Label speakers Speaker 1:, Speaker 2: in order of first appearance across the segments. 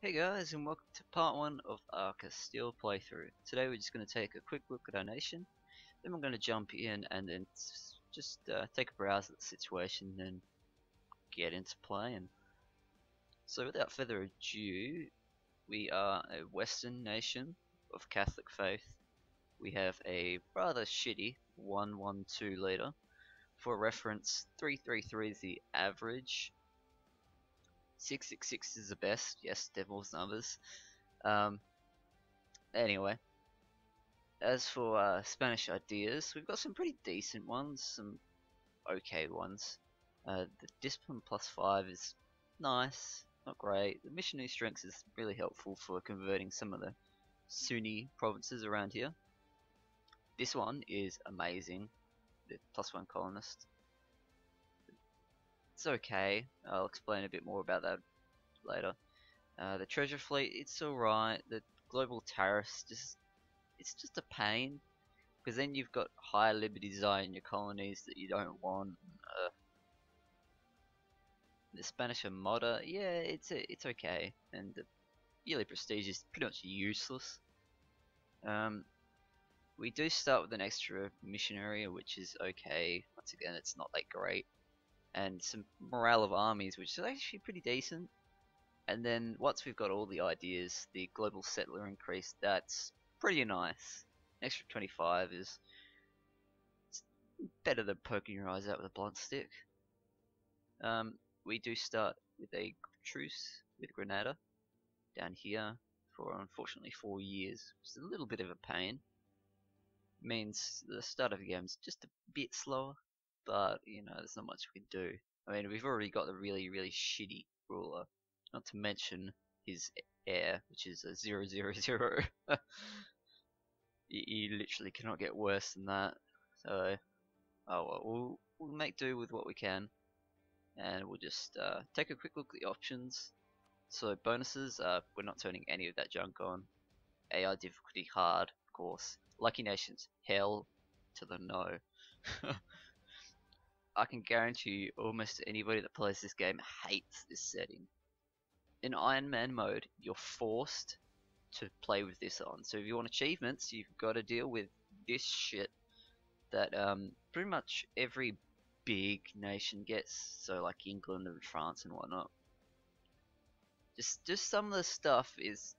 Speaker 1: Hey guys, and welcome to part 1 of our Castille playthrough. Today we're just going to take a quick look at our nation, then we're going to jump in and then just take a browse at the situation and get into playing. So without further ado, we are a Western nation of Catholic faith. We have a rather shitty 112 leader. For reference, 333 is the average. 666 is the best. Yes, devil's numbers. Anyway, as for Spanish ideas, we've got some pretty decent ones, some okay ones. The discipline +5 is nice, not great. The missionary strength is really helpful for converting some of the Sunni provinces around here. This one is amazing, the +1 colonist. It's okay, I'll explain a bit more about that later. The treasure fleet, it's alright. The global tariffs, it's just a pain, because then you've got high liberty desire in your colonies that you don't want. The Spanish Armada, yeah, it's okay, and the yearly prestige is pretty much useless. We do start with an extra missionary, which is okay. Once again, it's not that great, and some morale of armies, which is actually pretty decent. And then once we've got all the ideas, the global settler increase, that's pretty nice. An extra 25 is better than poking your eyes out with a blunt stick. We do start with a truce with Granada down here for unfortunately 4 years, which is a little bit of a pain. Means the start of the game is just a bit slower, but you know, there's not much we can do. I mean, we've already got the really shitty ruler, not to mention his heir, which is a 000. You literally cannot get worse than that. So, oh well, we'll make do with what we can, and we'll just take a quick look at the options. So bonuses, we're not turning any of that junk on. AI difficulty hard, of course. Lucky nations, hell to the no. I can guarantee you almost anybody that plays this game hates this setting. In Iron Man mode, you're forced to play with this on. So if you want achievements, you've got to deal with this shit that pretty much every big nation gets. So like England and France and whatnot. Just some of the stuff is,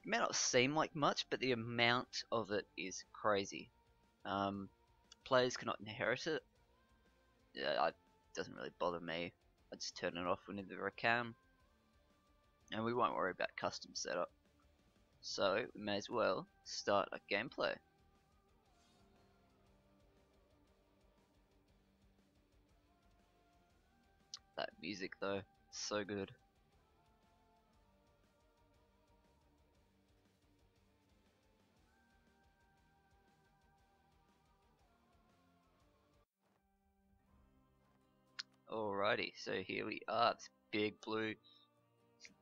Speaker 1: it may not seem like much, but the amount of it is crazy. Players cannot inherit it. Yeah, it doesn't really bother me. I just turn it off whenever I can. And we won't worry about custom setup. So we may as well start a gameplay. That music though, so good. Alrighty, so here we are. This big blue.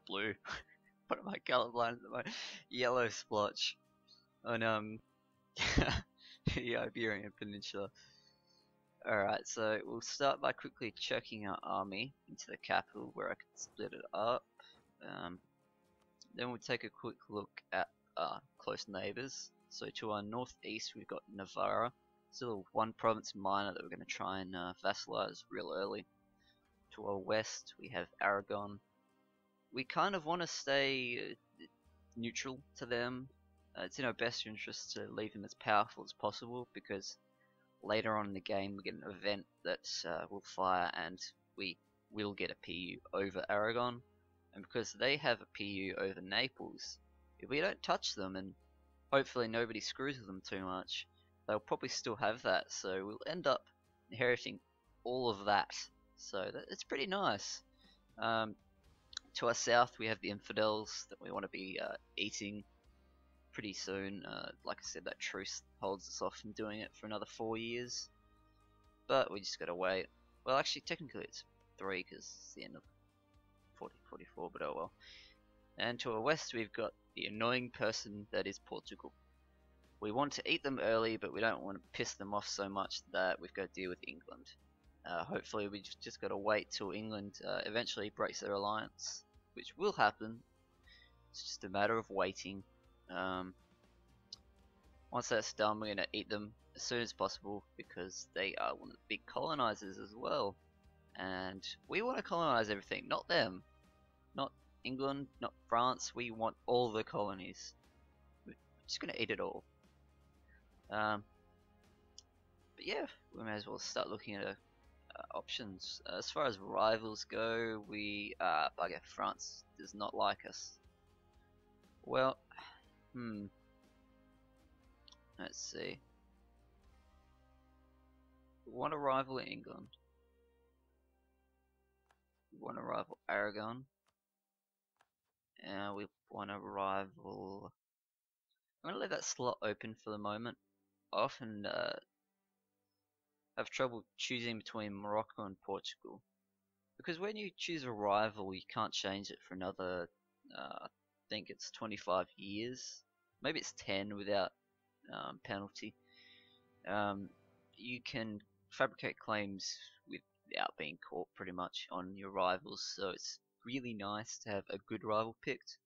Speaker 1: What am I colorblind at the moment? Yellow splotch on the Iberian Peninsula. Alright, so we'll start by quickly checking our army into the capital where I can split it up. Then we'll take a quick look at our close neighbours. So to our northeast we've got Navarra, still one province minor that we're going to try and vassalize real early. To our west we have Aragon. We kind of want to stay neutral to them. It's in our best interest to leave them as powerful as possible, because later on in the game we get an event that will fire and we will get a PU over Aragon. And because they have a PU over Naples, if we don't touch them, and hopefully nobody screws with them too much, they'll probably still have that, so we'll end up inheriting all of that. So it's pretty nice. To our south we have the infidels that we want to be eating pretty soon. Like I said, that truce holds us off from doing it for another 4 years, but we just gotta wait. Well, actually technically it's 3 because it's the end of 44, but oh well. And to our west we've got the annoying person that is Portugal. We want to eat them early, but we don't want to piss them off so much that we've got to deal with England. Hopefully we just got to wait till England eventually breaks their alliance. which will happen. It's just a matter of waiting. Once that's done, we're going to eat them as soon as possible because they are one of the big colonizers as well. And we want to colonize everything, not them. Not England, not France. We want all the colonies. We're just going to eat it all. But yeah, we may as well start looking at options. As far as rivals go, bugger, France does not like us. Well, let's see. We want to rival England. We want to rival Aragon. And we want to rival... I'm going to leave that slot open for the moment. I often have trouble choosing between Morocco and Portugal. Because when you choose a rival, you can't change it for another, I think it's 25 years. Maybe it's 10 without penalty. You can fabricate claims without being caught pretty much on your rivals, so it's really nice to have a good rival picked.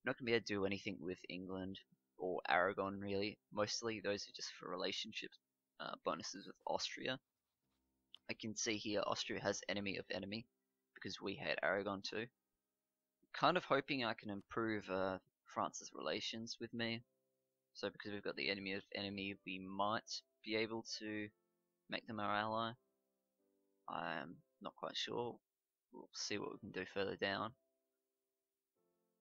Speaker 1: You're not going to be able to do anything with England or Aragon really. Mostly those are just for relationship bonuses with Austria. I can see here Austria has enemy of enemy because we hate Aragon too. Kind of hoping I can improve France's relations with me. So because we've got the enemy of enemy, we might be able to make them our ally. I'm not quite sure. We'll see what we can do further down.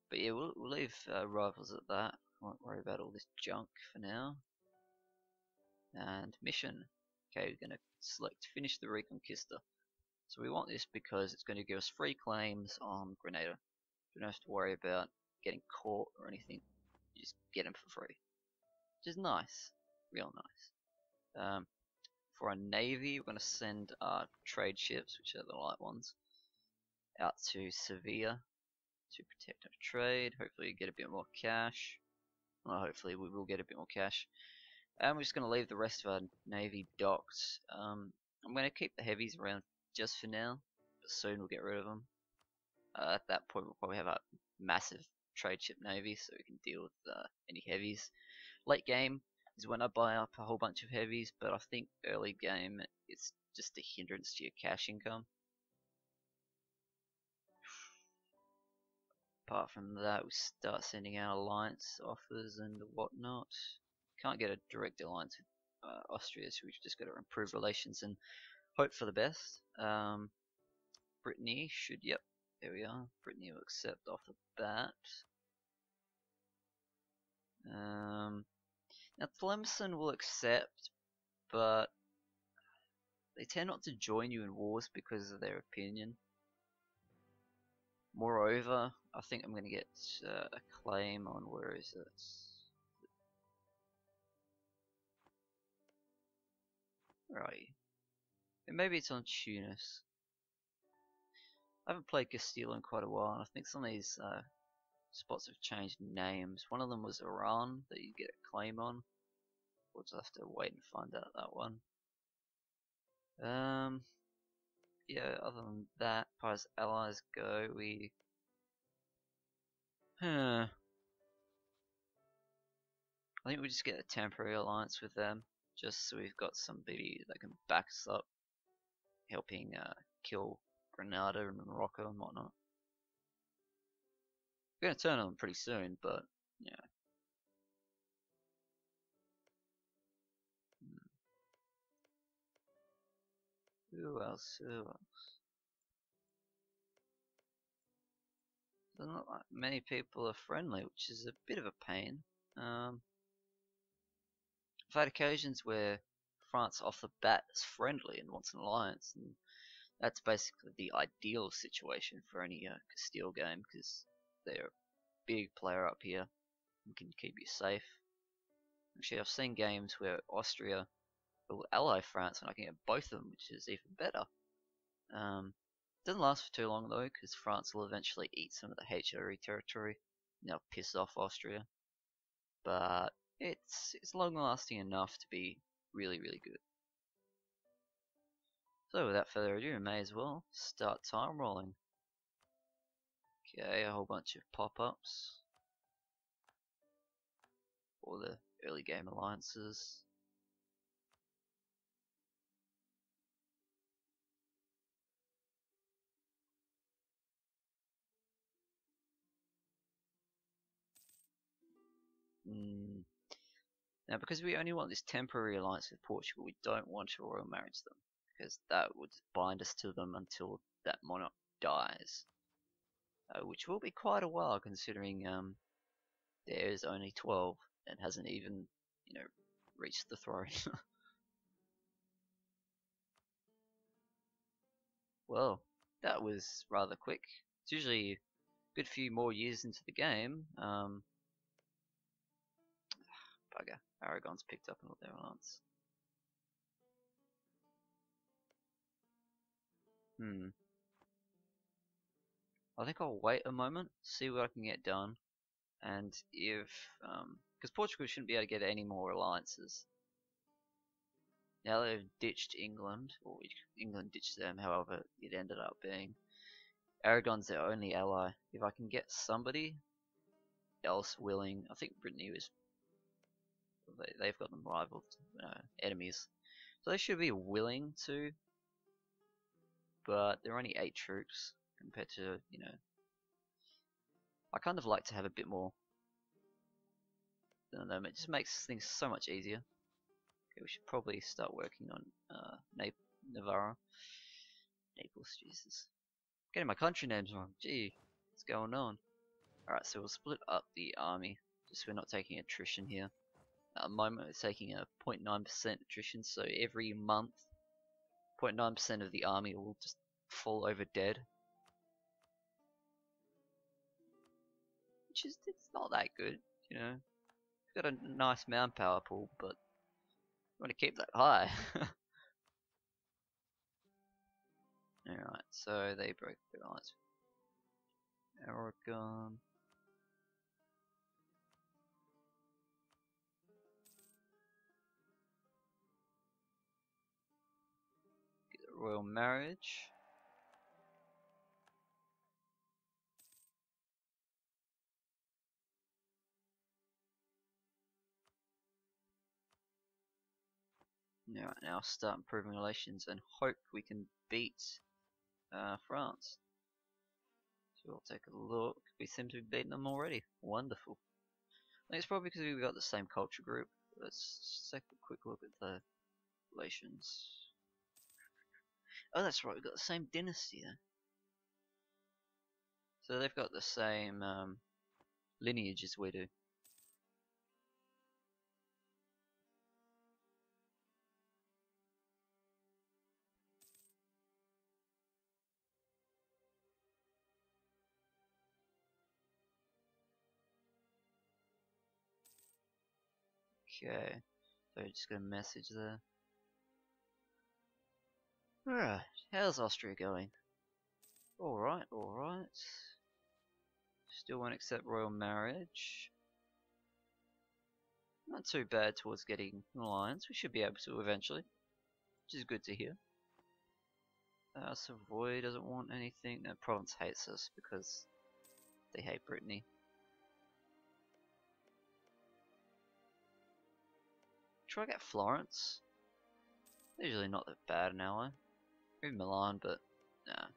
Speaker 1: But yeah, we'll leave rivals at that. Won't worry about all this junk for now. And mission. Okay, we're going to select finish the Reconquista. So we want this because it's going to give us free claims on Grenada. You don't have to worry about getting caught or anything. You just get them for free. Which is nice. Real nice. For our navy, we're going to send our trade ships, which are the light ones, out to Sevilla to protect our trade. Hopefully get a bit more cash. Well, hopefully we will get a bit more cash. And we're just going to leave the rest of our navy docked. I'm going to keep the heavies around just for now, but soon we'll get rid of them. At that point we'll probably have a massive trade ship navy so we can deal with any heavies. Late game is when I buy up a whole bunch of heavies, but I think early game it's just a hindrance to your cash income. Apart from that, we start sending out alliance offers and whatnot. Can't get a direct alliance with Austria, so we've just got to improve relations and hope for the best. Brittany should, yep, there we are. Brittany will accept off the bat. Now Tlemcen will accept, but they tend not to join you in wars because of their opinion. Moreover, I think I'm going to get a claim on, where is it? Where are you? Maybe it's on Tunis. I haven't played Castille in quite a while, and I think some of these spots have changed names. One of them was Iran that you get a claim on. We'll just have to wait and find out that one. Yeah, other than that, as far as allies go, I think we just get a temporary alliance with them, just so we've got somebody that can back us up, helping kill Grenada and Morocco and whatnot. We're gonna turn on them pretty soon, but yeah. Who else? Who else? There's not like many people are friendly, which is a bit of a pain. I've had occasions where France off the bat is friendly and wants an alliance, and that's basically the ideal situation for any Castille game, because they're a big player up here and can keep you safe. Actually, I've seen games where Austria will ally France and I can get both of them, which is even better. Doesn't last for too long though, because France will eventually eat some of the HRE territory and they'll piss off Austria. But it's long lasting enough to be really, really good. So without further ado, we may as well start time rolling. Okay, a whole bunch of pop-ups for the early game alliances. Now, because we only want this temporary alliance with Portugal, we don't want to royal marriage them, because that would bind us to them until that monarch dies, which will be quite a while considering there is only 12 and hasn't even, reached the throne. Well, that was rather quick. It's usually a good few more years into the game. Bugger, Aragon's picked up another alliance. I think I'll wait a moment, see what I can get done, and if, because Portugal shouldn't be able to get any more alliances. Now they've ditched England, or England ditched them, however it ended up being. Aragon's their only ally. If I can get somebody else willing, I think Brittany was, they've got them rivaled, enemies. So they should be willing to, but they're only 8 troops compared to, I kind of like to have a bit more than them. It just makes things so much easier. Okay, we should probably start working on Navarra. Naples, Jesus. Getting my country names wrong. Gee, what's going on? Alright, so we'll split up the army. Just so we're not taking attrition here. At the moment, we're taking a 0.9% attrition, so every month, 0.9% of the army will just fall over dead. Which is, it's not that good, We've got a nice manpower pool, but we want to keep that high. Alright, so they broke the alliance with Aragon. Get a royal marriage. Alright, now start improving relations and hope we can beat France. So we'll take a look. We seem to have beaten them already. Wonderful. I think it's probably because we've got the same culture group. Let's take a quick look at the relations. Oh, that's right, we've got the same dynasty then. So they've got the same lineage as we do. Okay, so just got a message there. Alright, how's Austria going? Alright, alright. Still won't accept royal marriage. Not too bad towards getting an alliance. We should be able to eventually, which is good to hear. Savoy doesn't want anything. No, Provence hates us because they hate Brittany. Try to get Florence. They're usually not that bad an ally. Maybe Milan, but nah.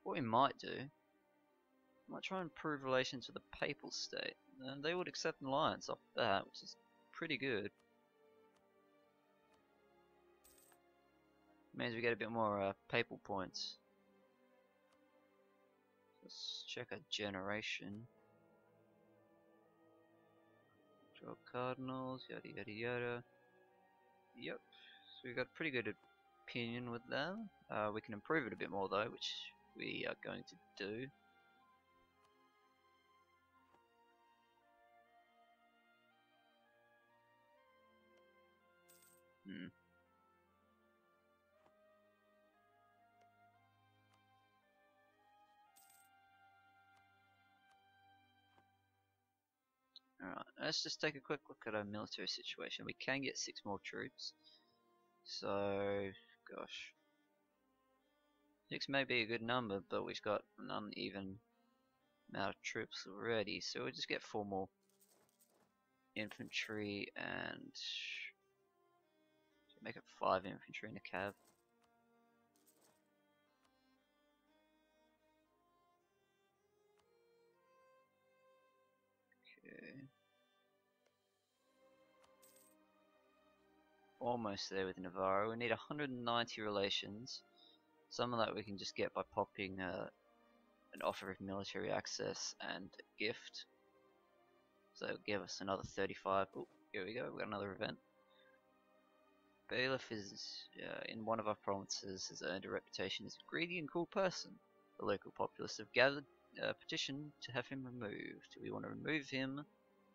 Speaker 1: What we might do, we might try and improve relations with the Papal State. And they would accept an alliance off that, which is pretty good. Means we get a bit more papal points. Let's check our generation. Draw cardinals, yada yada yada. Yep, so we got a pretty good opinion with them. We can improve it a bit more though, which we are going to do. Alright, let's just take a quick look at our military situation. We can get 6 more troops. So, gosh. 6 may be a good number, but we've got an uneven amount of troops already, so we'll just get 4 more infantry and make it 5 infantry in a cav. Okay. Almost there with Navarro. We need 190 relations. Some of that we can just get by popping an offer of military access and a gift. So it'll give us another 35. Oh, here we go, we've got another event. Bailiff is in one of our provinces has earned a reputation as a greedy and cruel person. The local populace have gathered a petition to have him removed. Do we want to remove him,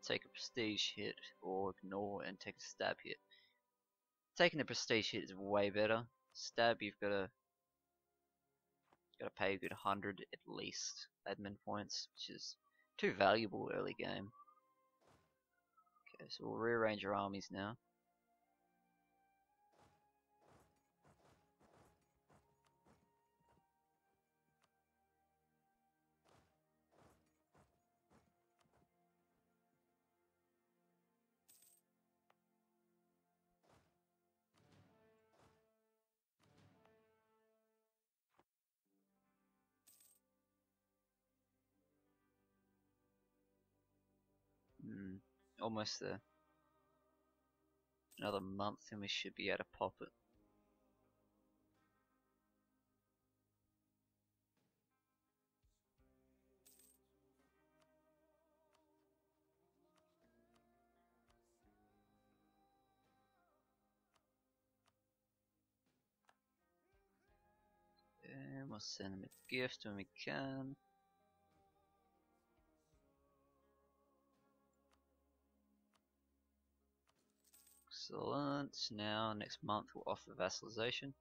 Speaker 1: take a prestige hit, or ignore and take a stab hit? Taking the prestige hit is way better. Stab, you've got to pay a good 100 at least admin points, which is too valuable early game. Okay, so we'll rearrange our armies now. Almost there. Another month and we should be able to pop it. And we'll send him a gift when we can. Excellent. Now, next month we'll offer vassalization.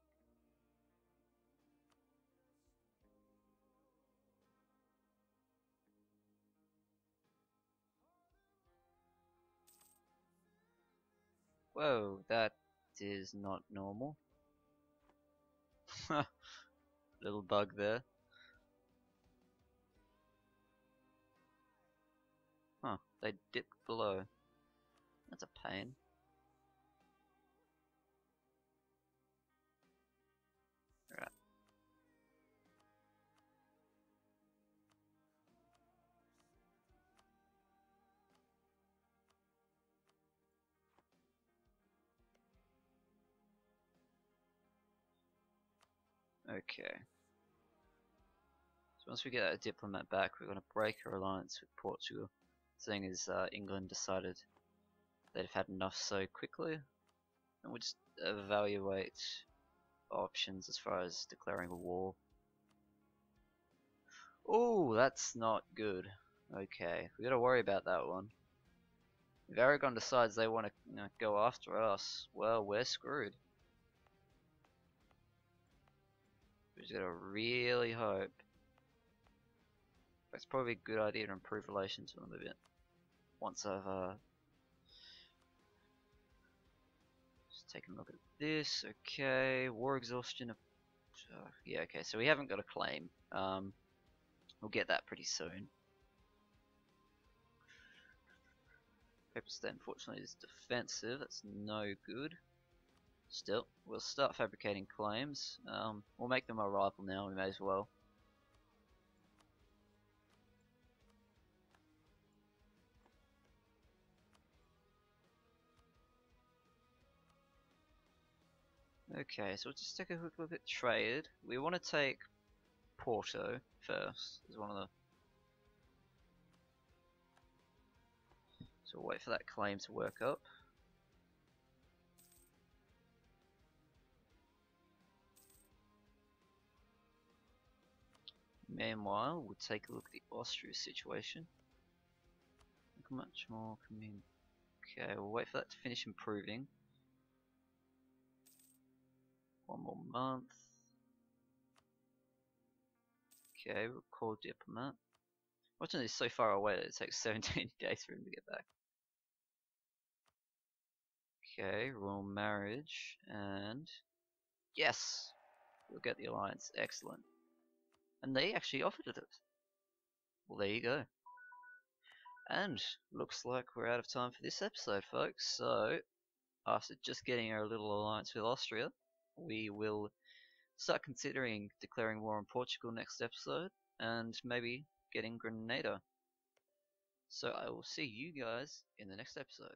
Speaker 1: Whoa, that is not normal. Little bug there. Huh, they dipped below. That's a pain. Alright. Okay. So once we get a diplomat back, we're going to break our alliance with Portugal, seeing as England decided they've had enough so quickly, and we'll just evaluate options as far as declaring a war. Oh, that's not good. Okay, we gotta worry about that one. If Aragon decides they want to go after us, well, we're screwed. We just gotta really hope. It's probably a good idea to improve relations with them a bit. Once I've just taken a look at this. Okay, war exhaustion. Yeah, okay, so we haven't got a claim. We'll get that pretty soon. Paper State, unfortunately, is defensive. That's no good. Still, we'll start fabricating claims. We'll make them our rival now. We may as well. Okay, so we'll just take a quick look at trade. We want to take Porto first. Is one of the. So we'll wait for that claim to work up. Meanwhile, we'll take a look at the Austria situation. Look much more commun. Okay, we'll wait for that to finish improving. One more month. Okay, we'll call diplomat. Fortunately, it's so far away that it takes 17 days for him to get back. Okay, royal marriage, and yes, we'll get the alliance. Excellent. And they actually offered it. Well, there you go. And looks like we're out of time for this episode, folks. So, after just getting our little alliance with Austria, we will start considering declaring war on Portugal next episode, and maybe getting Grenada. So I will see you guys in the next episode.